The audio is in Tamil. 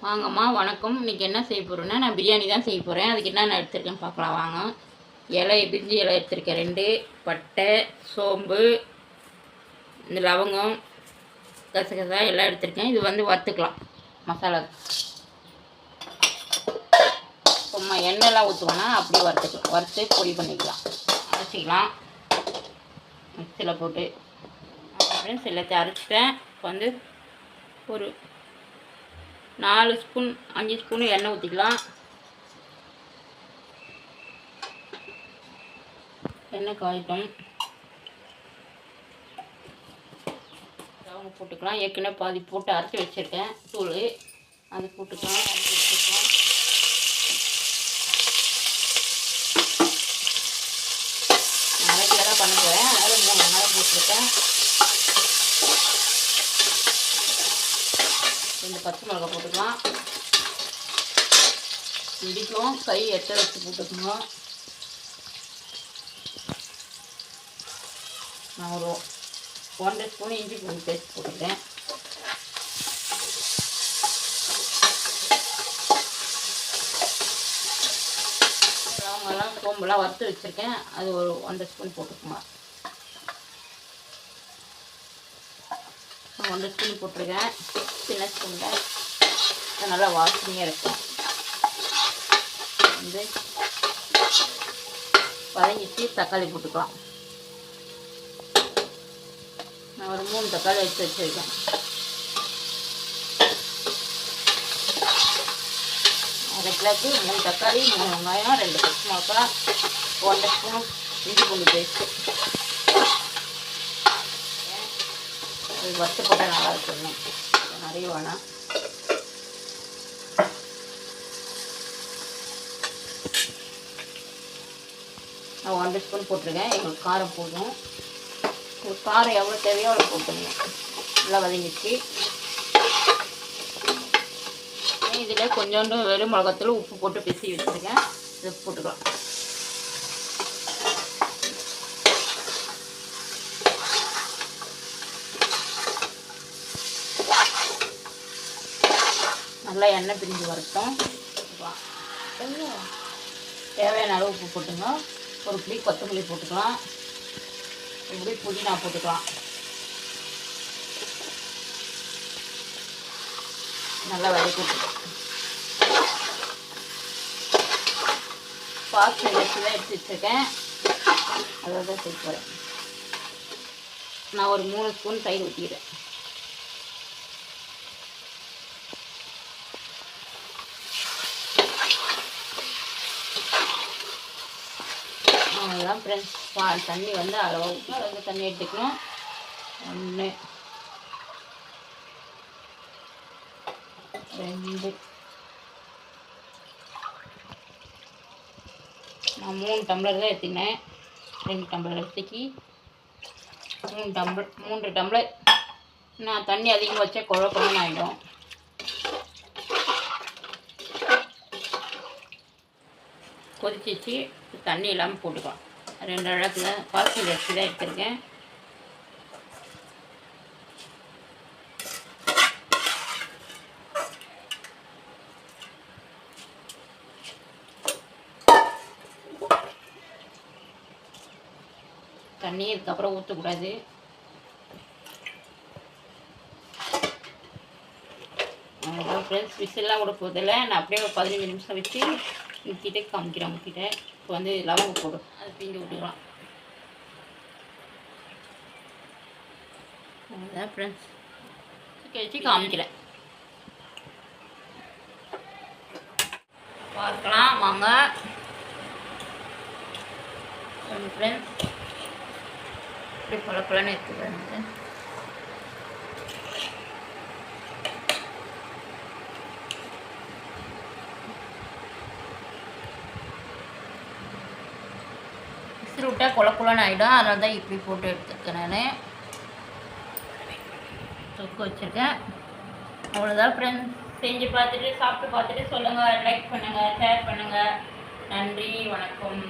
வாங்கம்மா வணக்கம். இன்றைக்கி என்ன செய்ய போகிறேன்னா, நான் பிரியாணி தான் செய்ய போகிறேன். அதுக்கு என்னென்ன எடுத்துருக்கேன்னு பார்க்கலாம் வாங்க. இலை, பிரிஞ்சி இலை எடுத்துருக்கேன் 2, பட்டை, சோம்பு, இந்த லவங்கம், கசகசா எல்லாம் எடுத்துருக்கேன். இது வந்து வறுத்துக்கலாம் மசாலா. சும்மா எண்ணெய்லாம் ஊற்றுவோன்னா அப்படியே வறுத்துக்கலாம். வறுத்து பொடி பண்ணிக்கலாம், அரைச்சிக்கலாம் மிக்சியில் போட்டு. அப்படின்னு எல்லாத்தையும் அரைச்சிட்டேன். இப்போ வந்து ஒரு 4 ஸ்பூன் 5 ஸ்பூன் எண்ணெய் ஊற்றிக்கலாம். எண்ணெய் காயிட்டும் லவங்க போட்டுக்கலாம். ஏற்கனவே பாதி போட்டு அரைச்சி வச்சுருக்கேன் தூள், அது போட்டுக்கலாம். அரைச்சி வச்சுருக்கேன். அரைக்கில தான் பண்ணுவேன், அதனால் 3 வெங்காயம் போட்டிருக்கேன். 2 பச்சை மிளகா போட்டுக்கலாம். இடிக்கும், கை எட்ட வச்சு போட்டுக்கணும். நான் ஒரு 1.5 ஸ்பூன் இஞ்சி பூண்டு பேஸ்ட் போட்டுக்கிறேன். லவங்கெல்லாம் சோம்பெல்லாம் வறுத்து வச்சுருக்கேன், அது ஒரு 1.5 ஸ்பூன் போட்டுக்கோங்க. 1.5 ஸ்பூன் போட்டிருக்கேன். சின்ன ஸ்பூனில் நல்லா வாசனையாக இருக்கும். வந்து வதங்கிட்டு தக்காளி போட்டுக்கலாம். நான் ஒரு 3 தக்காளி எடுத்து வச்சுருக்கேன். அரை கிலோக்கு 3 தக்காளி, 3 வெங்காயம், 2 பச்சை மிளகா, 1.5 ஸ்பூன் இஞ்சி பூண்டு பேஸ்ட்டு. அது வறுத்து போட்டால் நல்லா இருக்கணும், நிறைய வேணாம். நான் 1.5 ஸ்பூன் போட்டிருக்கேன். எங்களுக்கு காரம் போதும். காரம் எவ்வளோ தேவையோ அவ்வளோ போட்டுங்க. நல்லா வதங்கிச்சு. இதில் கொஞ்சோண்டு வெறும் மிளகாத்தூள் உப்பு போட்டு பிசி வச்சுருக்கேன். இதை போட்டுக்கலாம். நல்லா எண்ணெய் பிரிஞ்சு வரட்டும். தேவையான அளவு உப்பு போட்டுங்க. ஒரு பிடி கொத்தமல்லி போட்டுக்கலாம். இப்படி புதினா போட்டுக்கலாம். நல்லா வதக்கிட்டு பாஸ்தா தான் எடுத்து வச்சுருக்கேன், அதை தான் சேர்த்து போகிறேன். நான் ஒரு 3 ஸ்பூன் தயிர் ஊற்றிக்கிறேன். அவ்வளோதான் ஃப்ரெண்ட்ஸ். தண்ணி வந்து அளவுக்கு அளவுக்கு தண்ணி எடுத்துக்கணும். 1 2 நான் 3 டம்ளர் தான் எடுத்துக்கினேன். 2 டம்ளர் அரிசிக்கு 3 டம்ளர். நான் தண்ணி அதிகமாக வச்சா குழப்பம்னு ஆகிடும். கொதிச்சிச்சு, தண்ணி இல்லாமல் போட்டுக்கலாம். 2 இடத்துல பாஸ்மதி அரிசி தான் எடுத்துருக்கேன். தண்ணி இதுக்கப்புறம் ஊற்றக்கூடாது. அவ்வளோதான் ஃப்ரெண்ட்ஸ். விசில்லாம் கூட போதில்லை. நான் அப்படியே ஒரு 15 நிமிஷம் வச்சு நிறுத்திட்டு காமிக்கிறேன் உங்ககிட்ட. இப்போ வந்து லவங்க போடும், அது பிஞ்சு விட்டுக்கலாம். அவ்வளோதான் ஃப்ரெண்ட்ஸ். வச்சு காமிக்கிறேன், பார்க்கலாம் வாங்க ஃப்ரெண்ட்ஸ். இப்படி பழப்பழன்னு எடுத்துக்கிறேன். விசில் விட்டால் குழக்குலன்னு ஆகிடும், அதனால தான் இப்படி போட்டு எடுத்துருக்கேன். நான் தொக்கு வச்சுருக்கேன். அவ்வளோதான் ஃப்ரெண்ட்ஸ். செஞ்சு பார்த்துட்டு சாப்பிட்டு பார்த்துட்டு சொல்லுங்கள். லைக் பண்ணுங்கள், ஷேர் பண்ணுங்கள். நன்றி, வணக்கம்.